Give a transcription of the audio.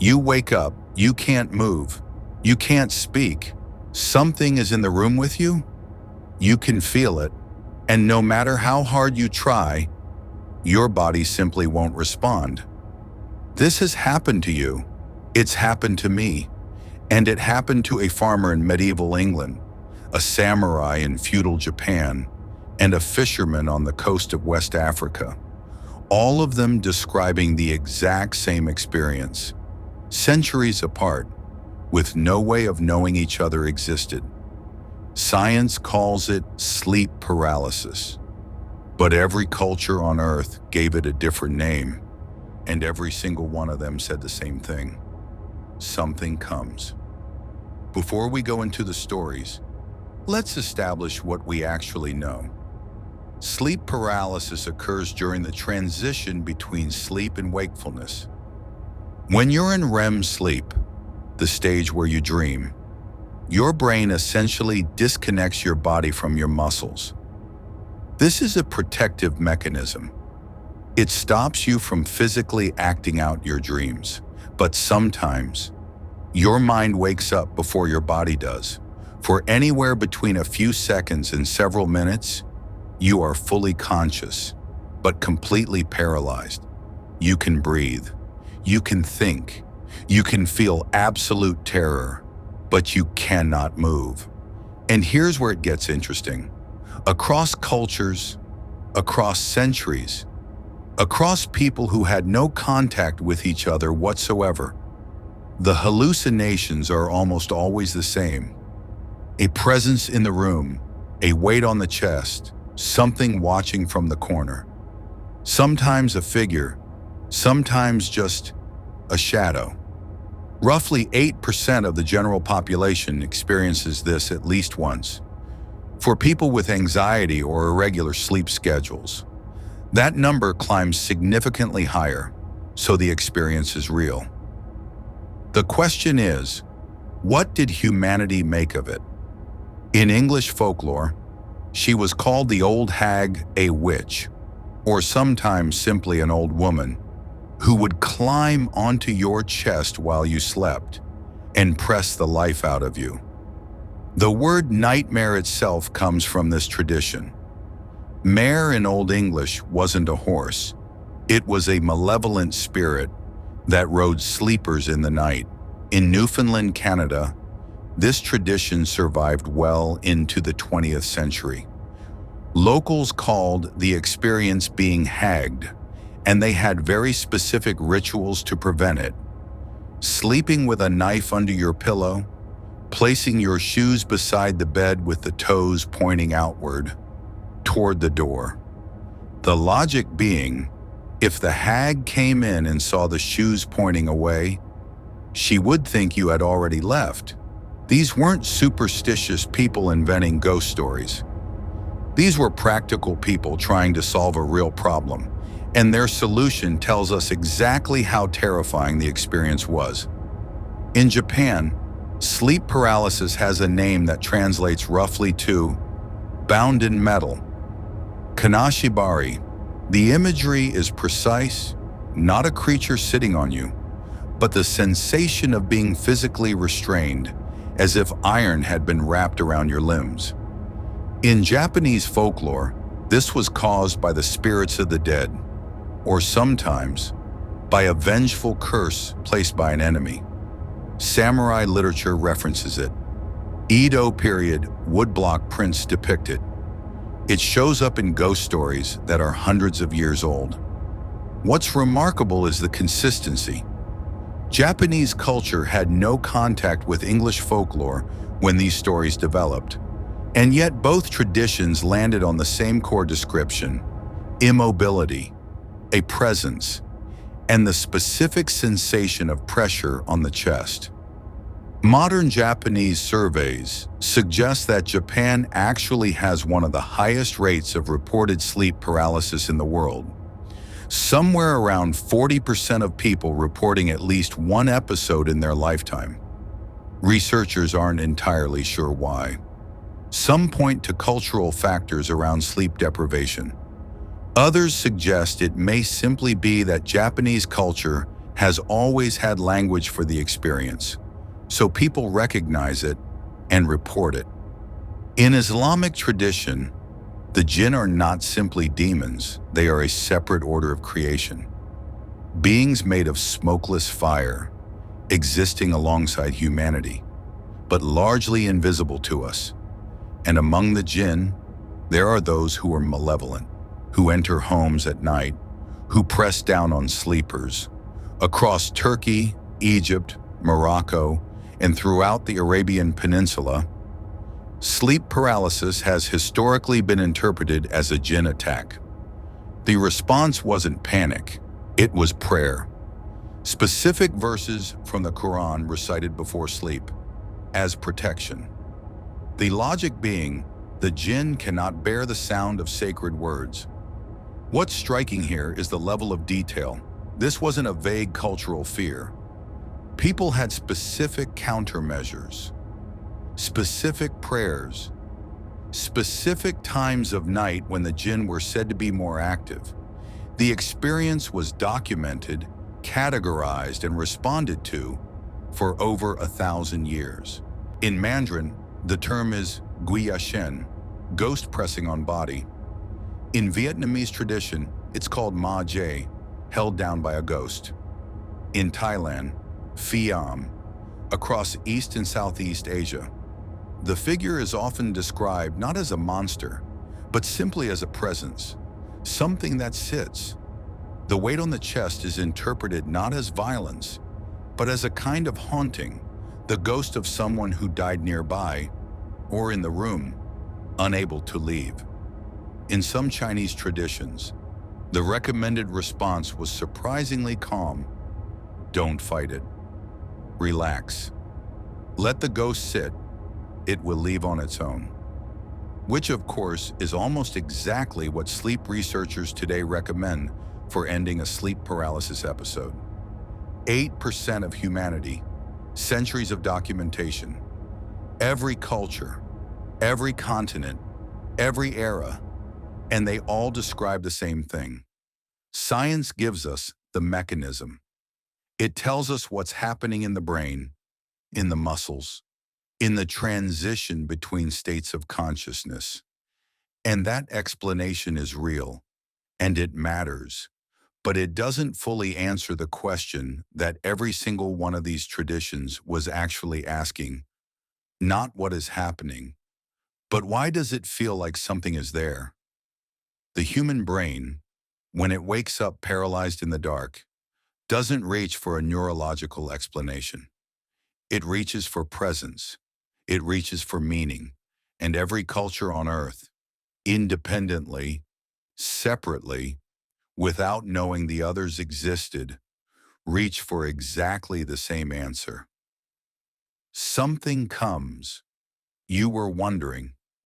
You wake up, you can't move, you can't speak. Something is in the room with you. You can feel it, and no matter how hard you try, your body simply won't respond. This has happened to you. It's happened to me. And it happened to a farmer in medieval England, a samurai in feudal Japan, and a fisherman on the coast of West Africa. All of them describing the exact same experience, centuries apart, with no way of knowing each other existed. Science calls it sleep paralysis, but every culture on Earth gave it a different name, and every single one of them said the same thing. Something comes. Before we go into the stories, let's establish what we actually know. Sleep paralysis occurs during the transition between sleep and wakefulness. When you're in REM sleep, the stage where you dream, your brain essentially disconnects your body from your muscles. This is a protective mechanism. It stops you from physically acting out your dreams, but sometimes your mind wakes up before your body does. For anywhere between a few seconds and several minutes, you are fully conscious, but completely paralyzed. You can breathe, you can think, you can feel absolute terror, but you cannot move. And here's where it gets interesting. Across cultures, across centuries, across people who had no contact with each other whatsoever, the hallucinations are almost always the same. A presence in the room, a weight on the chest, something watching from the corner. Sometimes a figure, sometimes just a shadow. Roughly 8% of the general population experiences this at least once. For people with anxiety or irregular sleep schedules, that number climbs significantly higher, so the experience is real. The question is, what did humanity make of it? In English folklore, she was called the old hag, a witch, or sometimes simply an old woman, who would climb onto your chest while you slept and press the life out of you. The word nightmare itself comes from this tradition. Mare in Old English wasn't a horse. It was a malevolent spirit that rode sleepers in the night. In Newfoundland, Canada, this tradition survived well into the 20th century. Locals called the experience being hagged, and they had very specific rituals to prevent it. Sleeping with a knife under your pillow, placing your shoes beside the bed with the toes pointing outward, toward the door. The logic being, if the hag came in and saw the shoes pointing away, she would think you had already left. These weren't superstitious people inventing ghost stories. These were practical people trying to solve a real problem, and their solution tells us exactly how terrifying the experience was. In Japan, sleep paralysis has a name that translates roughly to bound in metal. Kanashibari. The imagery is precise, not a creature sitting on you, but the sensation of being physically restrained, as if iron had been wrapped around your limbs. In Japanese folklore, this was caused by the spirits of the dead, or sometimes by a vengeful curse placed by an enemy. Samurai literature references it. Edo period woodblock prints depict it. It shows up in ghost stories that are hundreds of years old. What's remarkable is the consistency. Japanese culture had no contact with English folklore when these stories developed, and yet both traditions landed on the same core description: immobility, a presence, and the specific sensation of pressure on the chest. Modern Japanese surveys suggest that Japan actually has one of the highest rates of reported sleep paralysis in the world. Somewhere around 40% of people reporting at least one episode in their lifetime. Researchers aren't entirely sure why. Some point to cultural factors around sleep deprivation. Others suggest it may simply be that Japanese culture has always had language for the experience, so people recognize it and report it. In Islamic tradition, the jinn are not simply demons, they are a separate order of creation. Beings made of smokeless fire, existing alongside humanity, but largely invisible to us. And among the jinn, there are those who are malevolent, who enter homes at night, who press down on sleepers. Across Turkey, Egypt, Morocco, and throughout the Arabian Peninsula, sleep paralysis has historically been interpreted as a jinn attack. The response wasn't panic, it was prayer. Specific verses from the Quran recited before sleep, as protection. The logic being, the jinn cannot bear the sound of sacred words. What's striking here is the level of detail. This wasn't a vague cultural fear. People had specific countermeasures, specific prayers, specific times of night when the jinn were said to be more active. The experience was documented, categorized, and responded to for over 1,000 years. In Mandarin, the term is Guya Shen, ghost pressing on body. In Vietnamese tradition, it's called Ma Jay, held down by a ghost. In Thailand, Phiam. Across East and Southeast Asia, the figure is often described not as a monster, but simply as a presence, something that sits. The weight on the chest is interpreted not as violence, but as a kind of haunting, the ghost of someone who died nearby or in the room, unable to leave. In some Chinese traditions, the recommended response was surprisingly calm. Don't fight it. Relax. Let the ghost sit. It will leave on its own. Which, of course, is almost exactly what sleep researchers today recommend for ending a sleep paralysis episode. 8% of humanity, centuries of documentation, every culture, every continent, every era, and they all describe the same thing. Science gives us the mechanism. It tells us what's happening in the brain, in the muscles, in the transition between states of consciousness. And that explanation is real, and it matters. But it doesn't fully answer the question that every single one of these traditions was actually asking, not what is happening, but why does it feel like something is there? The human brain, when it wakes up paralyzed in the dark, doesn't reach for a neurological explanation. It reaches for presence. It reaches for meaning. And every culture on Earth, independently, separately, without knowing the others existed, reach for exactly the same answer. Something comes. You were wondering.